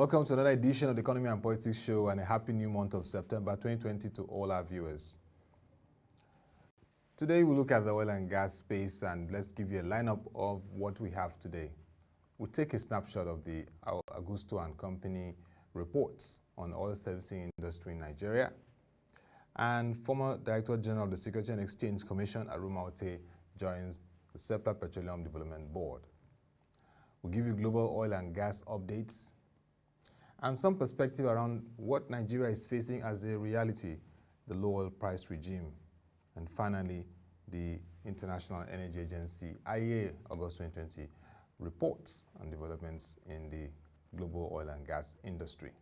Welcome to another edition of the Economy and Politics Show, and a happy new month of September 2020 to all our viewers. Today we'll look at the oil and gas space, and let's give you a lineup of what we have today. We'll take a snapshot of the Augusto and Company reports on oil servicing industry in Nigeria. And former Director General of the Securities and Exchange Commission, Arunma Oteh, joins the Seplat Petroleum Development Board. We'll give you global oil and gas updates and some perspective around what Nigeria is facing as a reality, the low oil price regime. And finally, the International Energy Agency, IEA, August 2020, reports on developments in the global oil and gas industry.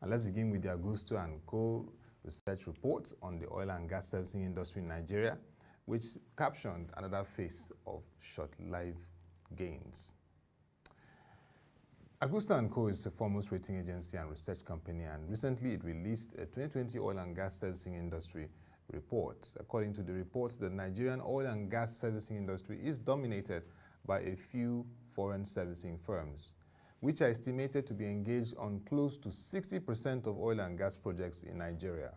And let's begin with the Augusto and Co. research report on the oil and gas servicing industry in Nigeria, which captioned another phase of short-lived gains. Augusto & Co. is the foremost rating agency and research company, and recently it released a 2020 oil and gas servicing industry report. According to the reports, the Nigerian oil and gas servicing industry is dominated by a few foreign servicing firms, which are estimated to be engaged on close to 60% of oil and gas projects in Nigeria.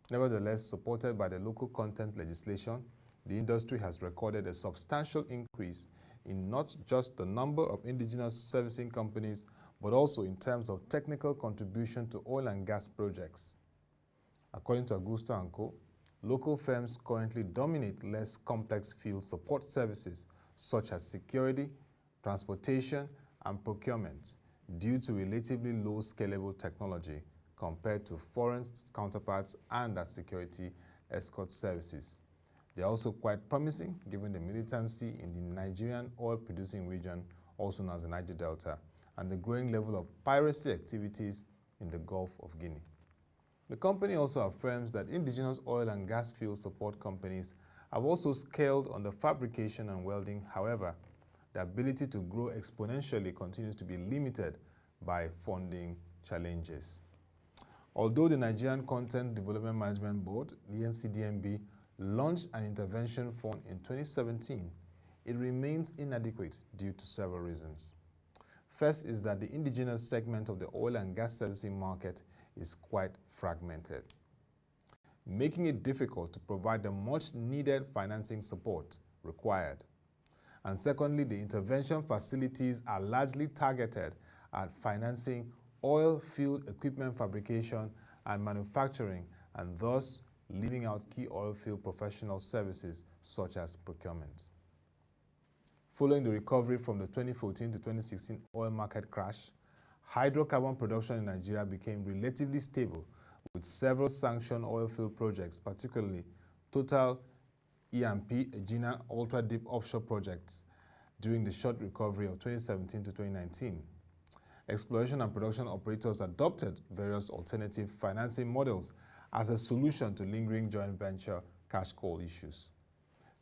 Nevertheless, supported by the local content legislation, the industry has recorded a substantial increase in not just the number of indigenous servicing companies, but also in terms of technical contribution to oil and gas projects. According to Augusto & Co., local firms currently dominate less complex field support services such as security, transportation, and procurement due to relatively low scalable technology compared to foreign counterparts and their security escort services. They are also quite promising given the militancy in the Nigerian oil-producing region, also known as the Niger Delta, and the growing level of piracy activities in the Gulf of Guinea. The company also affirms that indigenous oil and gas field support companies have also scaled on the fabrication and welding. However, the ability to grow exponentially continues to be limited by funding challenges. Although the Nigerian Content Development Management Board, the NCDMB, launched an intervention fund in 2017, it remains inadequate due to several reasons. First is that the indigenous segment of the oil and gas servicing market is quite fragmented, making it difficult to provide the much needed financing support required. And secondly, the intervention facilities are largely targeted at financing oil field equipment fabrication and manufacturing, and thus leaving out key oil field professional services such as procurement. Following the recovery from the 2014 to 2016 oil market crash, hydrocarbon production in Nigeria became relatively stable, with several sanctioned oil field projects, particularly Total E&P, Egina ultra-deep offshore projects, during the short recovery of 2017 to 2019. Exploration and production operators adopted various alternative financing models as a solution to lingering joint venture cash call issues.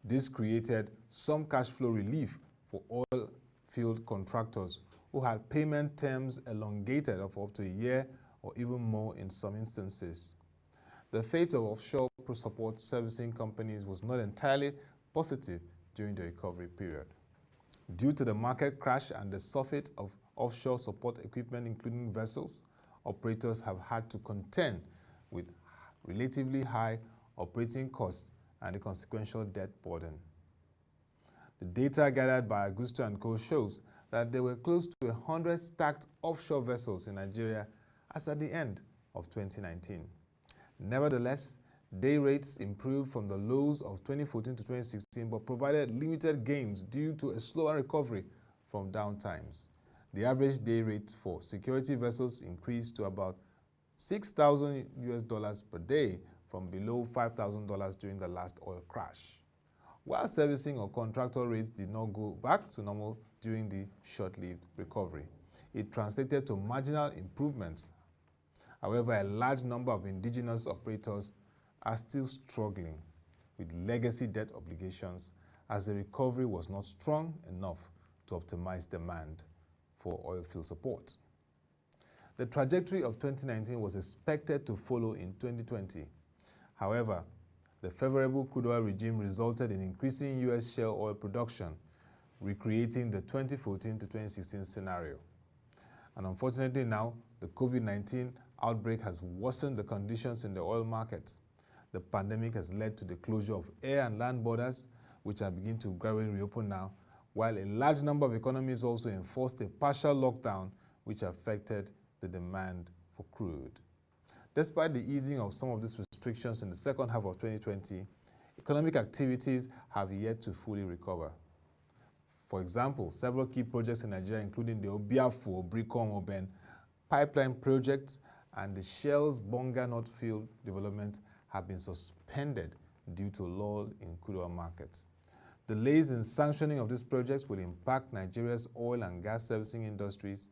This created some cash flow relief for oil field contractors who had payment terms elongated of up to a year or even more in some instances. The fate of offshore support servicing companies was not entirely positive during the recovery period. Due to the market crash and the surfeit of offshore support equipment, including vessels, operators have had to contend with relatively high operating costs and the consequential debt burden. The data gathered by Augusto & Co. shows that there were close to 100 stacked offshore vessels in Nigeria as at the end of 2019. Nevertheless, day rates improved from the lows of 2014 to 2016, but provided limited gains due to a slower recovery from downtimes. The average day rate for security vessels increased to about $6,000 per day from below $5,000 during the last oil crash. While servicing or contractor rates did not go back to normal during the short-lived recovery, it translated to marginal improvements. However, a large number of indigenous operators are still struggling with legacy debt obligations as the recovery was not strong enough to optimize demand for oil field support. The trajectory of 2019 was expected to follow in 2020. However, the favorable crude oil regime resulted in increasing U.S. shale oil production, recreating the 2014 to 2016 scenario. And unfortunately now, the COVID-19 outbreak has worsened the conditions in the oil market. The pandemic has led to the closure of air and land borders, which are beginning to gradually reopen now, while a large number of economies also enforced a partial lockdown, which affected the demand for crude. Despite the easing of some of these restrictions in the second half of 2020, economic activities have yet to fully recover. For example, several key projects in Nigeria, including the Obiafo-Obrikon-Oben pipeline projects and the Shell's Bonga North Field development, have been suspended due to lull in crude oil markets. Delays in sanctioning of these projects will impact Nigeria's oil and gas servicing industries'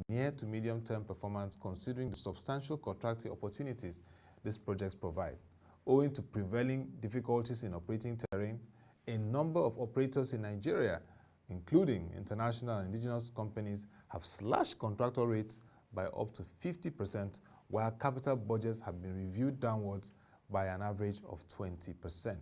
near to medium-term performance, considering the substantial contracting opportunities these projects provide. Owing to prevailing difficulties in operating terrain, a number of operators in Nigeria, including international and indigenous companies, have slashed contractor rates by up to 50%, while capital budgets have been reviewed downwards by an average of 20%.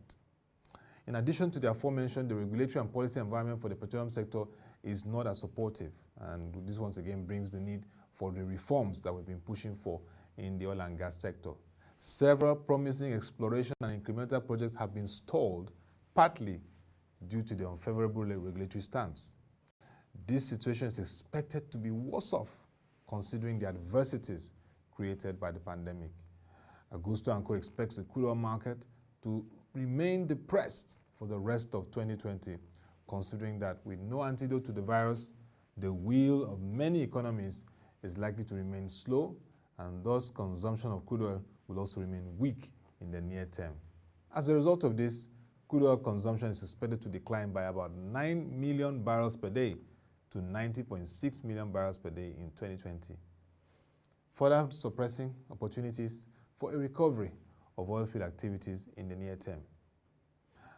In addition to the aforementioned, the regulatory and policy environment for the petroleum sector is not as supportive, and this once again brings the need for the reforms that we've been pushing for in the oil and gas sector. Several promising exploration and incremental projects have been stalled, partly due to the unfavorable regulatory stance. This situation is expected to be worse off, considering the adversities created by the pandemic. Augusto & Co. expects the crude oil market to remain depressed for the rest of 2020, considering that with no antidote to the virus, the wheel of many economies is likely to remain slow, and thus consumption of crude oil will also remain weak in the near term. As a result of this, crude oil consumption is expected to decline by about 9 million barrels per day to 90.6 million barrels per day in 2020, further suppressing opportunities for a recovery of oilfield activities in the near term.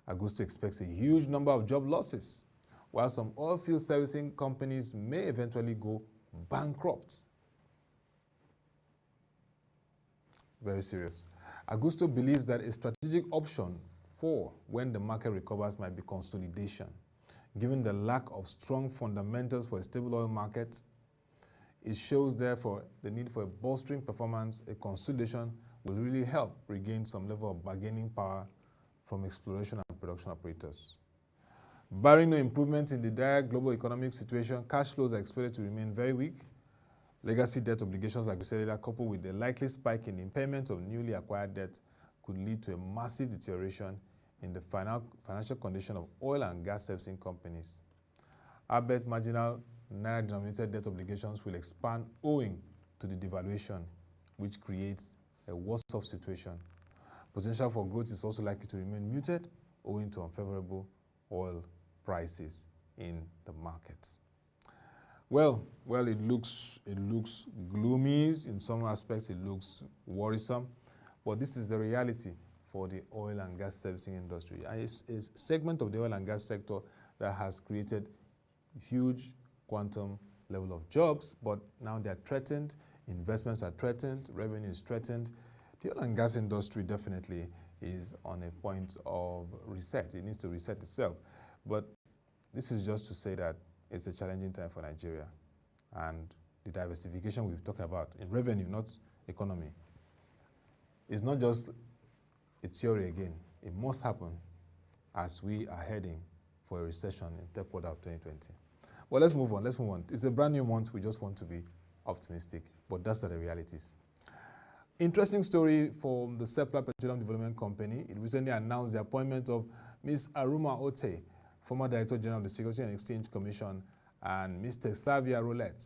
Augusto expects a huge number of job losses, while some oilfield servicing companies may eventually go bankrupt. Very serious. Augusto believes that a strategic option for when the market recovers might be consolidation. Given the lack of strong fundamentals for a stable oil market, it shows therefore the need for a bolstering performance. A consolidation will really help regain some level of bargaining power from exploration and production operators. Barring no improvement in the dire global economic situation, cash flows are expected to remain very weak. Legacy debt obligations, like we said earlier, coupled with the likely spike in impairment of newly acquired debt, could lead to a massive deterioration in the financial condition of oil and gas servicing companies. Albeit marginal Naira-denominated debt obligations will expand owing to the devaluation, which creates a worse-off situation. Potential for growth is also likely to remain muted, owing to unfavorable oil prices in the markets. Well, it looks gloomy. In some aspects, it looks worrisome, but this is the reality for the oil and gas servicing industry. And it's a segment of the oil and gas sector that has created huge quantum level of jobs, but now they're threatened, investments are threatened, revenue is threatened. The oil and gas industry definitely is on a point of reset. It needs to reset itself. But this is just to say that it's a challenging time for Nigeria. And the diversification we've talked about in revenue, not economy, is not just a theory again. It must happen as we are heading for a recession in the third quarter of 2020. Well, let's move on. It's a brand new month. We just want to be optimistic, but that's not the realities. Interesting story from the Seplat Petroleum Development Company. It recently announced the appointment of Ms Arunma Oteh, former Director General of the Securities and Exchange Commission, and Mr. Xavier Roulette,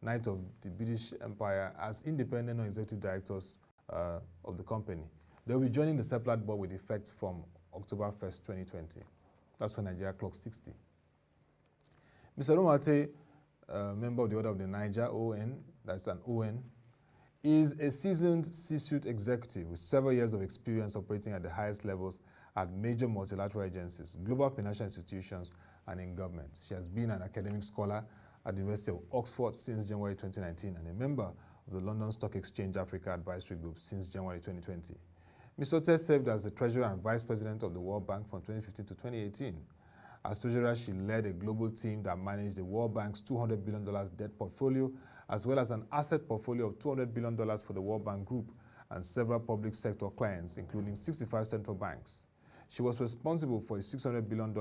Knight of the British Empire, as independent non-executive directors of the company. They'll be joining the Seplat board with effect from October 1st, 2020. That's when Nigeria clocks 60. Ms Arunma Oteh, member of the Order of the Niger, ON, that's an ON, is a seasoned C-suite executive with several years of experience operating at the highest levels at major multilateral agencies, global financial institutions, and in government. She has been an academic scholar at the University of Oxford since January 2019 and a member of the London Stock Exchange Africa Advisory Group since January 2020. Ms Oteh served as the Treasurer and Vice President of the World Bank from 2015 to 2018. As treasurer, she led a global team that managed the World Bank's $200 billion debt portfolio, as well as an asset portfolio of $200 billion for the World Bank Group and several public sector clients, including 65 central banks. She was responsible for a $600 billion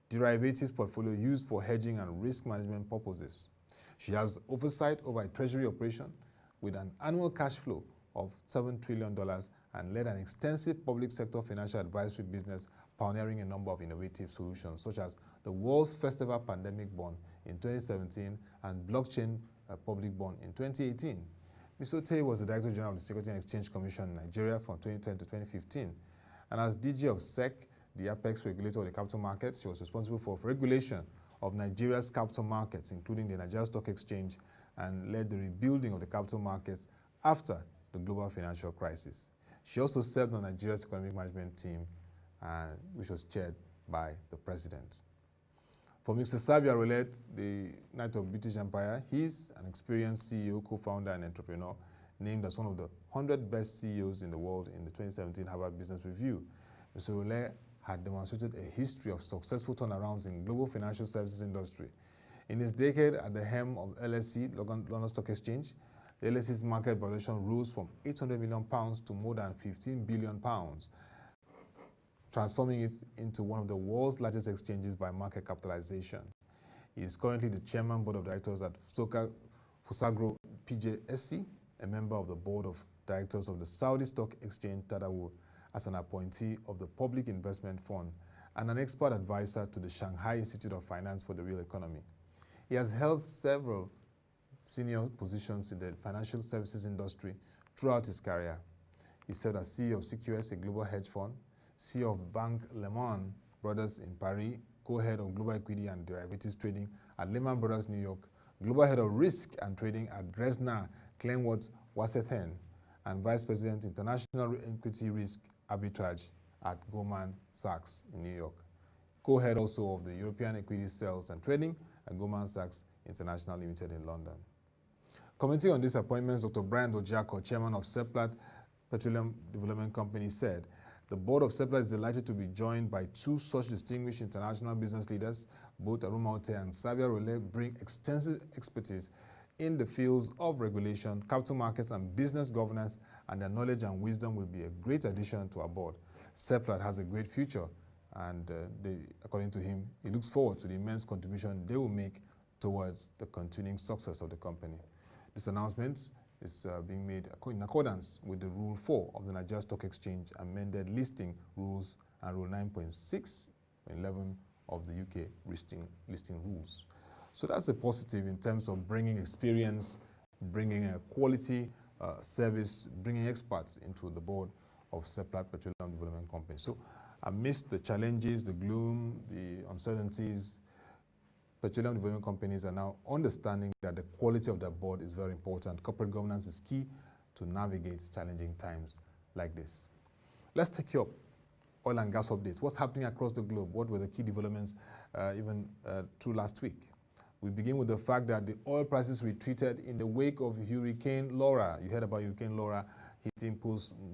derivatives portfolio used for hedging and risk management purposes. She has oversight over a treasury operation with an annual cash flow of $7 trillion and led an extensive public sector financial advisory business, pioneering a number of innovative solutions, such as the world's first ever pandemic bond in 2017 and blockchain public bond in 2018. Ms Oteh was the Director General of the Securities and Exchange Commission in Nigeria from 2010 to 2015. And as DG of SEC, the apex regulator of the capital markets, she was responsible for regulation of Nigeria's capital markets, including the Nigerian Stock Exchange, and led the rebuilding of the capital markets after the global financial crisis. She also served on Nigeria's economic management team, which was chaired by the president. For Mr. Sabia Rolet, the Knight of British Empire, he's an experienced CEO, co-founder, and entrepreneur, named as one of the 100 best CEOs in the world in the 2017 Harvard Business Review. Mr. Rolet had demonstrated a history of successful turnarounds in global financial services industry. In his decade at the helm of LSE, London Stock Exchange, the LSE's market valuation rose from £800 million to more than £15 billion, transforming it into one of the world's largest exchanges by market capitalization. He is currently the chairman board of directors at Fusagro PJSC, a member of the board of directors of the Saudi Stock Exchange Tadawul, as an appointee of the Public Investment Fund, and an expert advisor to the Shanghai Institute of Finance for the Real Economy. He has held several senior positions in the financial services industry throughout his career. He served as CEO of CQS, a global hedge fund, CEO of Bank Lehman Brothers in Paris, co-head of global equity and derivatives trading at Lehman Brothers New York, global head of risk and trading at Dresdner Kleinwort Wasserstein, and vice president international equity risk arbitrage at Goldman Sachs in New York. Co-head also of the European equity sales and trading at Goldman Sachs International Limited in London. Commenting on these appointments, Dr. Brian Dojako, chairman of Seplat Petroleum Development Company, said, "The board of Seplat is delighted to be joined by two such distinguished international business leaders. Both Arunma Oteh and Sabia Rolet bring extensive expertise in the fields of regulation, capital markets, and business governance, and their knowledge and wisdom will be a great addition to our board. Seplat has a great future, and according to him, he looks forward to the immense contribution they will make towards the continuing success of the company." This announcement is being made in accordance with the Rule 4 of the Nigerian Stock Exchange amended listing rules and Rule 9.6 and 11 of the UK listing rules. So that's a positive in terms of bringing experience, bringing a quality service, bringing experts into the board of Seplat Petroleum Development Company. So amidst the challenges, the gloom, the uncertainties, petroleum development companies are now understanding that the quality of their board is very important. Corporate governance is key to navigate challenging times like this. Let's take up oil and gas updates. What's happening across the globe? What were the key developments even through last week? We begin with the fact that the oil prices retreated in the wake of Hurricane Laura. You heard about Hurricane Laura hitting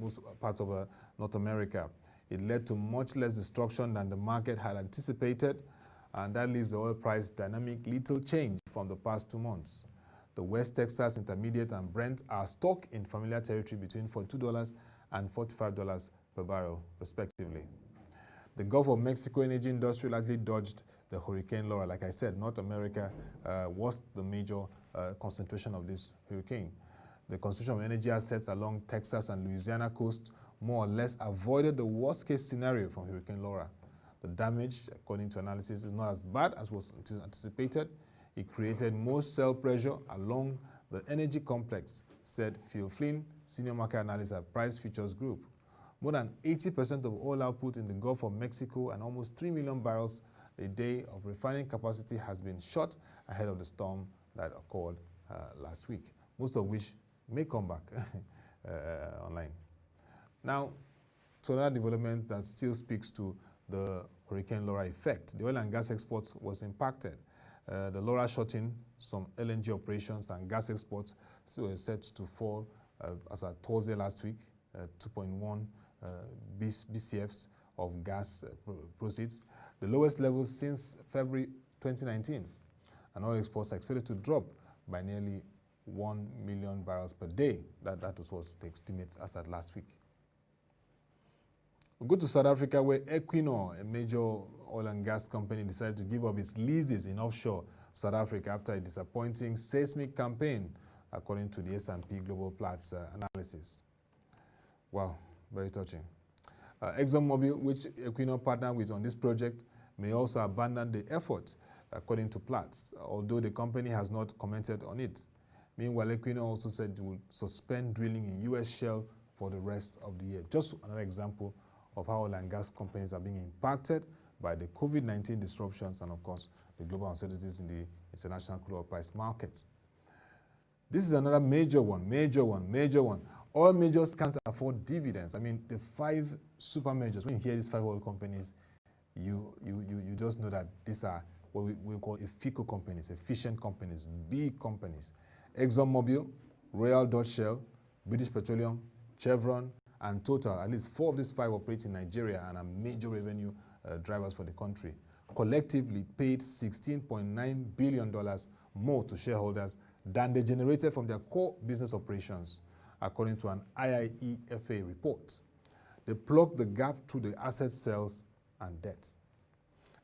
most parts of North America. It led to much less destruction than the market had anticipated, and that leaves the oil price dynamic little change from the past 2 months. The West Texas Intermediate and Brent are stuck in familiar territory between $42 and $45 per barrel, respectively. The Gulf of Mexico energy industry largely dodged the Hurricane Laura. Like I said, North America was the major concentration of this hurricane. The concentration of energy assets along Texas and Louisiana coast more or less avoided the worst-case scenario from Hurricane Laura. The damage, according to analysis, is not as bad as was anticipated. It created more sell pressure along the energy complex, said Phil Flynn, senior market analyst at Price Futures Group. More than 80% of oil output in the Gulf of Mexico and almost 3 million barrels a day of refining capacity has been shut ahead of the storm that occurred last week, most of which may come back online. Now, to another development that still speaks to the Hurricane Laura effect. The oil and gas exports was impacted. The Laura shut in some LNG operations and gas exports were set to fall as at Thursday last week, 2.1 BCFs of gas proceeds. the lowest levels since February 2019. And oil exports are expected to drop by nearly 1 million barrels per day. That was the estimate as at last week. We go to South Africa, where Equinor, a major oil and gas company, decided to give up its leases in offshore South Africa after a disappointing seismic campaign, according to the S&P Global Platts analysis. Wow, very touching. ExxonMobil, which Equinor partnered with on this project, may also abandon the effort, according to Platts, although the company has not commented on it. Meanwhile, Equinor also said it would suspend drilling in U.S. shale for the rest of the year. Just another example of how oil and gas companies are being impacted by the COVID-19 disruptions and, of course, the global uncertainties in the international crude oil price markets. This is another major one. Oil majors can't afford dividends. I mean, the 5 super majors, when you hear these 5 oil companies, you just know that these are what we call FICO companies, efficient companies, big companies. ExxonMobil, Royal Dutch Shell, British Petroleum, Chevron, and Total. At least 4 of these 5 operate in Nigeria and are major revenue drivers for the country. Collectively paid $16.9 billion more to shareholders than they generated from their core business operations, according to an IIEFA report. They plugged the gap through the asset sales and debt.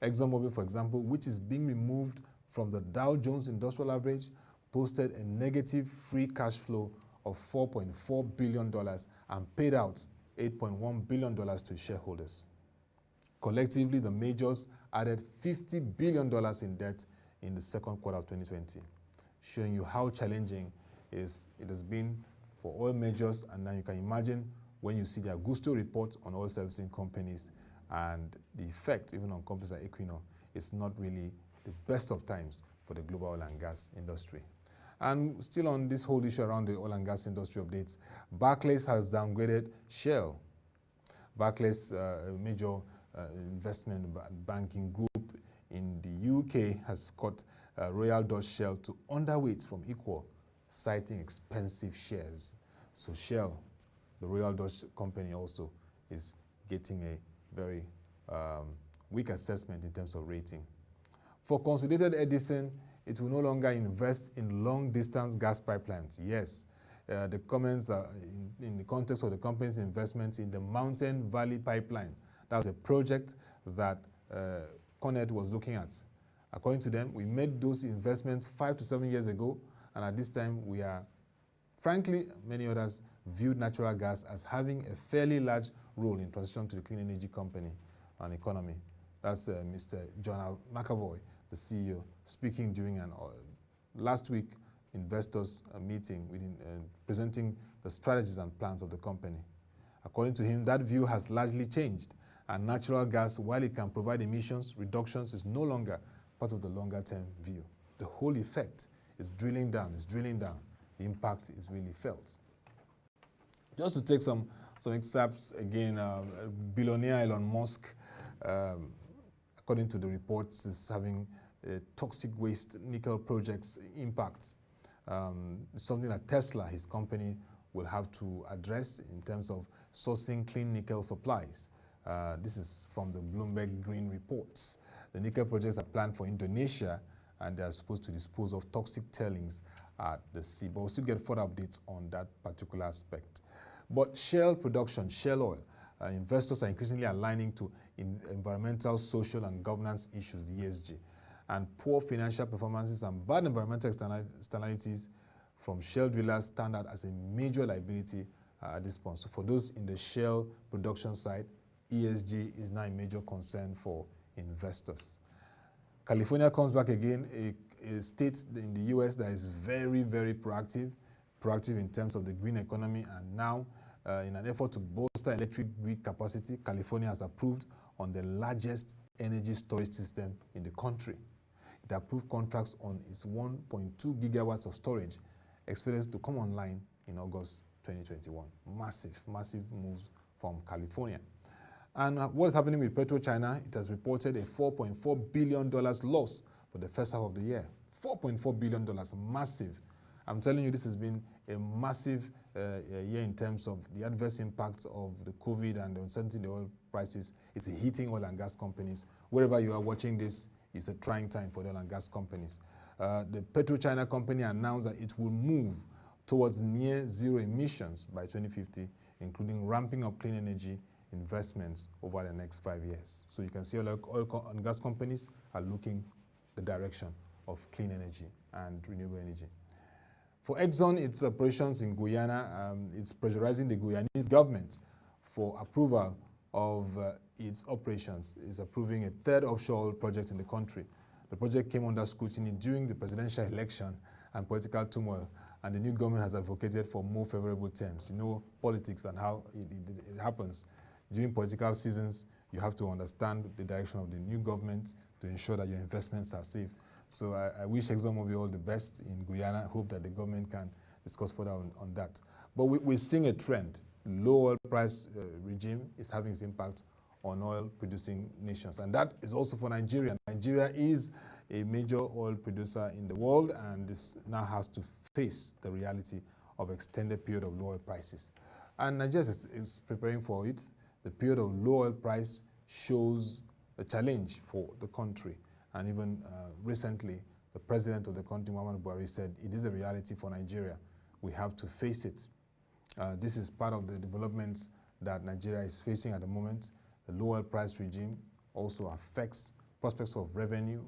ExxonMobil, for example, which is being removed from the Dow Jones Industrial Average, posted a negative free cash flow of $4.4 billion and paid out $8.1 billion to shareholders. Collectively, the majors added $50 billion in debt in the second quarter of 2020, showing you how challenging it has been for oil majors. And now you can imagine when you see the Augusto report on oil servicing companies and the effect even on companies like Equinor, it's not really the best of times for the global oil and gas industry. And still on this whole issue around the oil and gas industry updates, Barclays has downgraded Shell. Barclays, a major investment banking group in the UK, has cut Royal Dutch Shell to underweight from equal, citing expensive shares. So Shell, the Royal Dutch company, also is getting a very weak assessment in terms of rating. For Consolidated Edison, it will no longer invest in long-distance gas pipelines. Yes, the comments are in the context of the company's investment in the Mountain Valley Pipeline. That was a project that Coned was looking at. According to them, we made those investments 5 to 7 years ago, and at this time we are, frankly, many others viewed natural gas as having a fairly large role in transition to the clean energy company and economy. That's Mr. John McAvoy, the CEO, speaking during an last week investors meeting, presenting the strategies and plans of the company. According to him, that view has largely changed, and natural gas, while it can provide emissions reductions, is no longer part of the longer-term view. The whole effect is drilling down. The impact is really felt. Just to take some excerpts again, billionaire Elon Musk, according to the reports, is having toxic waste nickel projects impacts. Something that Tesla, his company, will have to address in terms of sourcing clean nickel supplies. This is from the Bloomberg Green reports. The nickel projects are planned for Indonesia, and they are supposed to dispose of toxic tailings at the sea. But we'll still get further updates on that particular aspect. But shale production, shale oil, investors are increasingly aligning to environmental, social, and governance issues, the ESG. And poor financial performances and bad environmental externalities from shale drillers stand out as a major liability at this point. So for those in the shale production side, ESG is now a major concern for investors. California comes back again, a state in the US that is very, very proactive in terms of the green economy, and now in an effort to bolster electric grid capacity, California has approved on the largest energy storage system in the country. It approved contracts on its 1.2 gigawatts of storage, expected to come online in August 2021. Massive moves from California. And what is happening with PetroChina? It has reported a $4.4 billion loss for the first half of the year. $4.4 billion, massive. I'm telling you, this has been a massive year in terms of the adverse impacts of the COVID and the uncertainty in the oil price prices. It's hitting oil and gas companies. Wherever you are watching this, it's a trying time for the oil and gas companies. The PetroChina company announced that it will move towards near zero emissions by 2050, including ramping up clean energy investments over the next 5 years. So you can see oil and gas companies are looking the direction of clean energy and renewable energy. For Exxon, its operations in Guyana, it's pressurizing the Guyanese government for approval of its operations. It's approving a third offshore oil project in the country. The project came under scrutiny during the presidential election and political turmoil, and the new government has advocated for more favorable terms. You know politics and how it happens. During political seasons, you have to understand the direction of the new government to ensure that your investments are safe. So I wish ExxonMobil all the best in Guyana. I hope that the government can discuss further on that. But we're seeing a trend. Low oil price regime is having its impact on oil-producing nations. And that is also for Nigeria. Nigeria is a major oil producer in the world, and this now has to face the reality of extended period of low oil prices. And Nigeria is preparing for it. The period of low oil price shows a challenge for the country. And even recently, the president of the country, Muhammadu Buhari, said it is a reality for Nigeria. We have to face it. This is part of the developments that Nigeria is facing at the moment. The low oil price regime also affects prospects of revenue,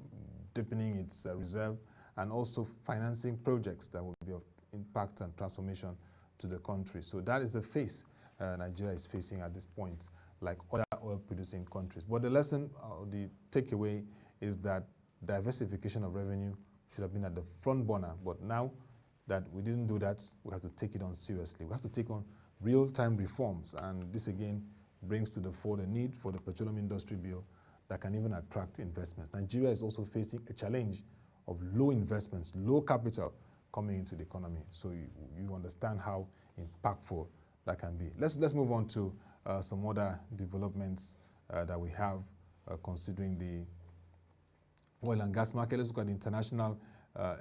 deepening its reserve, and also financing projects that will be of impact and transformation to the country. So that is the phase Nigeria is facing at this point, like other oil-producing countries. But the lesson, the takeaway, is that diversification of revenue should have been at the front burner. But now that we didn't do that, we have to take it on seriously. We have to take on real-time reforms, and this again brings to the fore the need for the petroleum industry bill that can even attract investments. Nigeria is also facing a challenge of low investments, low capital coming into the economy. So you understand how impactful that can be. Let's move on to some other developments that we have considering the oil and gas market. Let's look at the International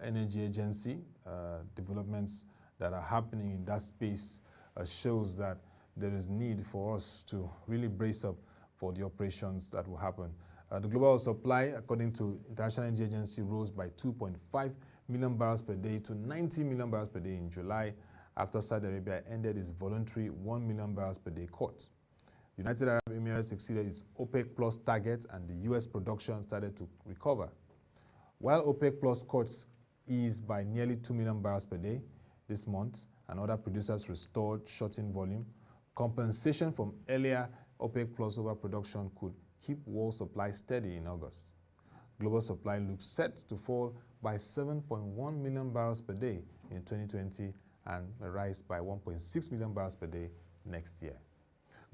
Energy Agency. Developments that are happening in that space shows that there is need for us to really brace up for the operations that will happen. The global oil supply, according to International Energy Agency, rose by 2.5 million barrels per day to 90 million barrels per day in July, after Saudi Arabia ended its voluntary 1 million barrels per day cut. The United Arab Emirates exceeded its OPEC Plus target, and the U.S. production started to recover. While OPEC Plus cuts eased by nearly 2 million barrels per day this month, and other producers restored shut-in volume, compensation from earlier OPEC Plus overproduction could keep world supply steady in August. Global supply looks set to fall by 7.1 million barrels per day in 2020 and rise by 1.6 million barrels per day next year.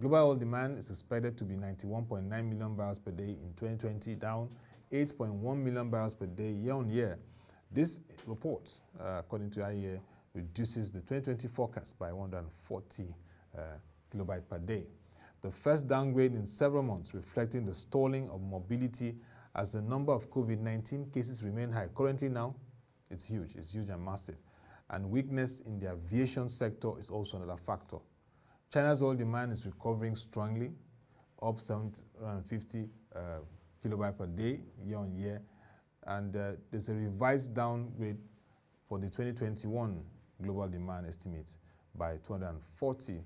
Global oil demand is expected to be 91.9 million barrels per day in 2020, down 8.1 million barrels per day year-on-year. This report, according to IEA, reduces the 2020 forecast by 140 kilobytes per day. The first downgrade in several months, reflecting the stalling of mobility as the number of COVID-19 cases remain high. Currently now, it's huge and massive. And weakness in the aviation sector is also another factor. China's oil demand is recovering strongly, up 750 kilobytes per day year-on-year, and there's a revised downgrade for the 2021 global demand estimate by 240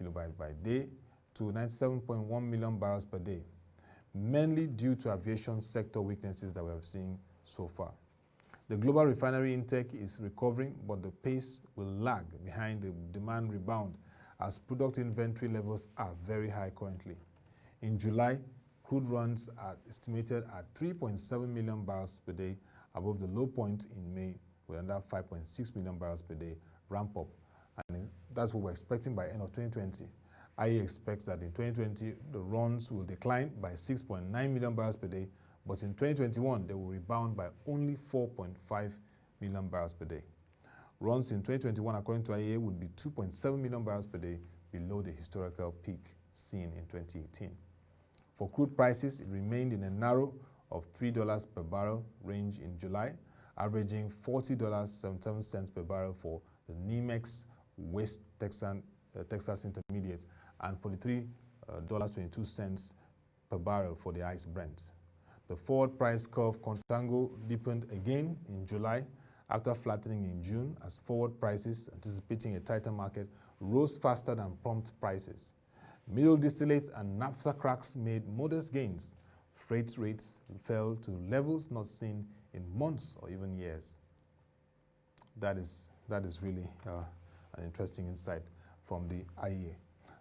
kilobytes by day to 97.1 million barrels per day, mainly due to aviation sector weaknesses that we have seen so far. The global refinery intake is recovering, but the pace will lag behind the demand rebound as product inventory levels are very high currently. In July, crude runs are estimated at 3.7 million barrels per day, above the low point in May, with another 5.6 million barrels per day ramp up. And that's what we're expecting by end of 2020. IEA expects that in 2020, the runs will decline by 6.9 million barrels per day, but in 2021, they will rebound by only 4.5 million barrels per day. Runs in 2021, according to IEA, would be 2.7 million barrels per day, below the historical peak seen in 2018. For crude prices, it remained in a narrow of $3 per barrel range in July, averaging $40.77 per barrel for the NYMEX West Texas Intermediate and $43 $22 per barrel for the ICE Brent. The forward price curve contango deepened again in July after flattening in June as forward prices, anticipating a tighter market, rose faster than prompt prices. Middle distillates and naphtha cracks made modest gains. Freight rates fell to levels not seen in months or even years. That is really an interesting insight from the IEA.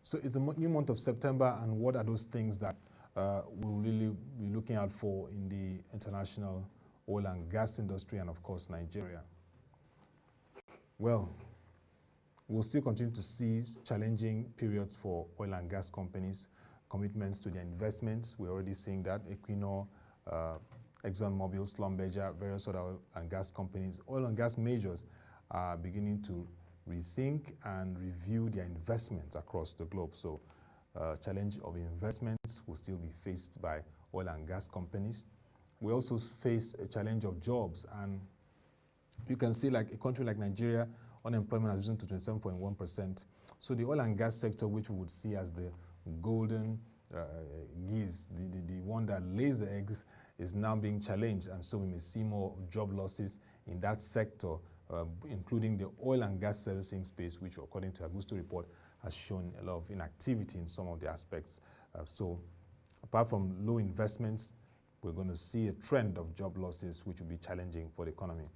So it's a new month of September, and what are those things that we'll really be looking out for in the international oil and gas industry and, of course, Nigeria? Well, we'll still continue to see challenging periods for oil and gas companies, commitments to their investments. We're already seeing that. Equinor, ExxonMobil, Schlumberger, various other oil and gas companies, oil and gas majors are beginning to rethink and review their investments across the globe. So challenge of investments will still be faced by oil and gas companies. We also face a challenge of jobs, and you can see like a country like Nigeria, unemployment has risen to 27.1%. So the oil and gas sector, which we would see as the golden geese, the one that lays the eggs, is now being challenged, and so we may see more job losses in that sector, including the oil and gas servicing space, which according to Agusto report has shown a lot of inactivity in some of the aspects. So apart from low investments, we're going to see a trend of job losses, which will be challenging for the economy.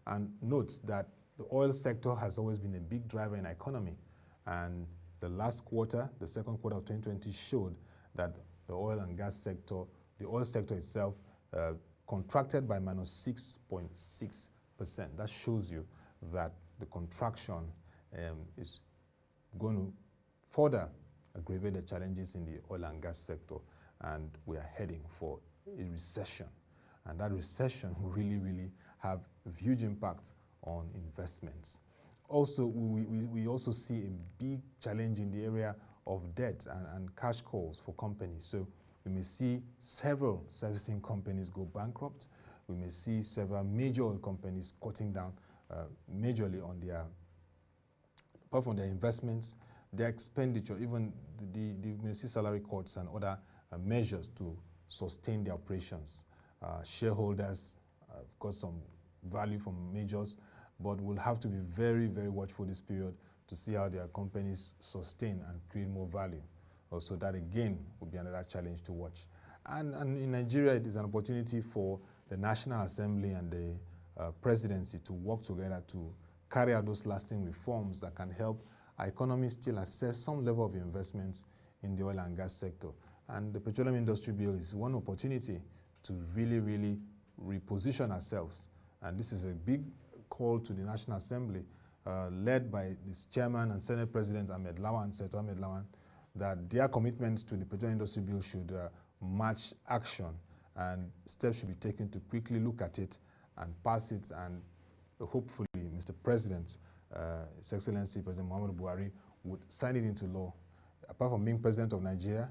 And note that the oil sector has always been a big driver in the economy, and the last quarter, the second quarter of 2020, showed that the oil and gas sector, the oil sector itself, contracted by -6.6%. That shows you that the contraction is going to further aggravate the challenges in the oil and gas sector, and we are heading for a recession. And that recession will really have a huge impact on investments. Also, we also see a big challenge in the area of debt and cash calls for companies. So we may see several servicing companies go bankrupt. We may see several major oil companies cutting down majorly on their, apart from their investments, their expenditure, even we may see salary cuts and other measures to sustain their operations. Shareholders have got some value from majors, but we'll have to be very watchful this period to see how their companies sustain and create more value. Also, that again will be another challenge to watch. And in Nigeria, it is an opportunity for the National Assembly and the presidency to work together to carry out those lasting reforms that can help our economy still assess some level of investments in the oil and gas sector. And the Petroleum Industry Bill is one opportunity to really reposition ourselves. And this is a big call to the National Assembly, led by this chairman and Senate President Senator Ahmed Lawan, that their commitments to the Petroleum Industry Bill should match action, and steps should be taken to quickly look at it and pass it, and hopefully Mr. President, His Excellency President Muhammadu Buhari, would sign it into law. Apart from being President of Nigeria,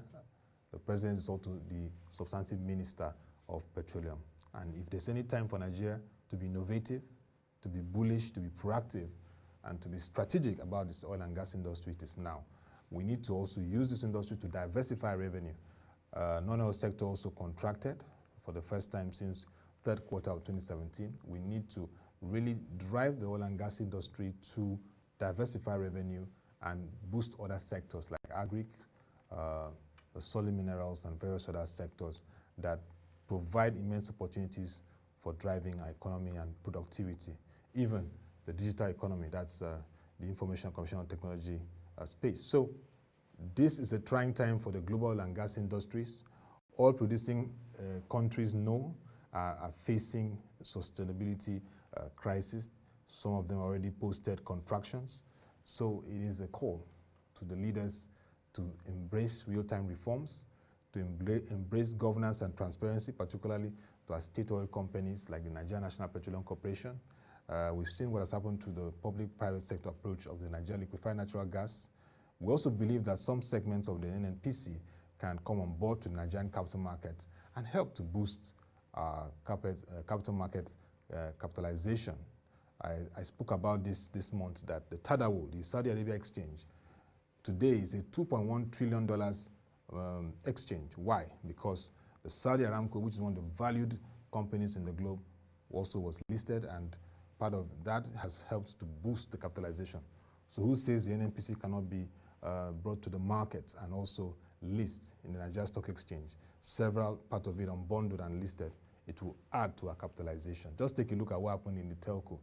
the President is also the substantive Minister of Petroleum. And if there's any time for Nigeria to be innovative, to be bullish, to be proactive, and to be strategic about this oil and gas industry, it is now. We need to also use this industry to diversify revenue. Non-oil sector also contracted for the first time since third quarter of 2017. We need to really drive the oil and gas industry to diversify revenue and boost other sectors like agri, the solid minerals, and various other sectors that provide immense opportunities for driving our economy and productivity. Even the digital economy, that's the Information Commission on Technology space. So this is a trying time for the global oil and gas industries. Oil producing countries are facing sustainability crisis. Some of them already posted contractions. So it is a call to the leaders to embrace real-time reforms, to embrace governance and transparency, particularly to our state oil companies like the Nigerian National Petroleum Corporation. We've seen what has happened to the public-private sector approach of the Nigerian liquefied natural gas. We also believe that some segments of the NNPC can come on board to the Nigerian capital market and help to boost capital market capitalization. I spoke about this month, that the Tadawul, the Saudi Arabia exchange, today is a $2.1 trillion exchange. Why? Because the Saudi Aramco, which is one of the valued companies in the globe, also was listed, and part of that has helped to boost the capitalization. So who says the NNPC cannot be brought to the market and also list in the Nigeria Stock Exchange? Several parts of it unbundled and listed. It will add to our capitalization. Just take a look at what happened in the telco.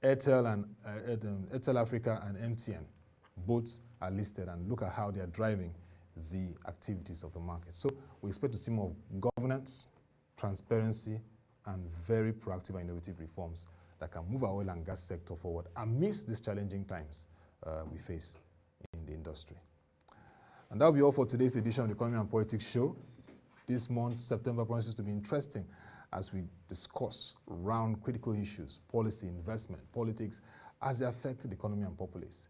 Airtel Africa and MTN, both are listed, and look at how they are driving the activities of the market. So we expect to see more governance, transparency, and very proactive and innovative reforms that can move our oil and gas sector forward amidst these challenging times we face in the industry. And that will be all for today's edition of the Economy and Politics Show. This month, September, promises to be interesting as we discuss around critical issues, policy, investment, politics, as they affect the economy and populace.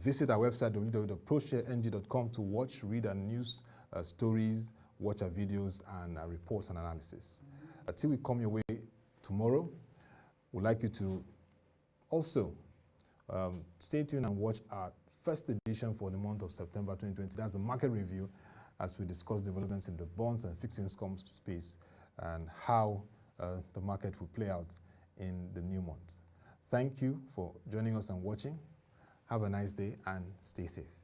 Visit our website, www.proshareng.com, to watch, read our news stories, watch our videos and our reports and analysis. Until we come your way tomorrow, we'd like you to also stay tuned and watch our first edition for the month of September 2020. That's the market review, as we discuss developments in the bonds and fixed income space and how the market will play out in the new month. Thank you for joining us and watching. Have a nice day and stay safe.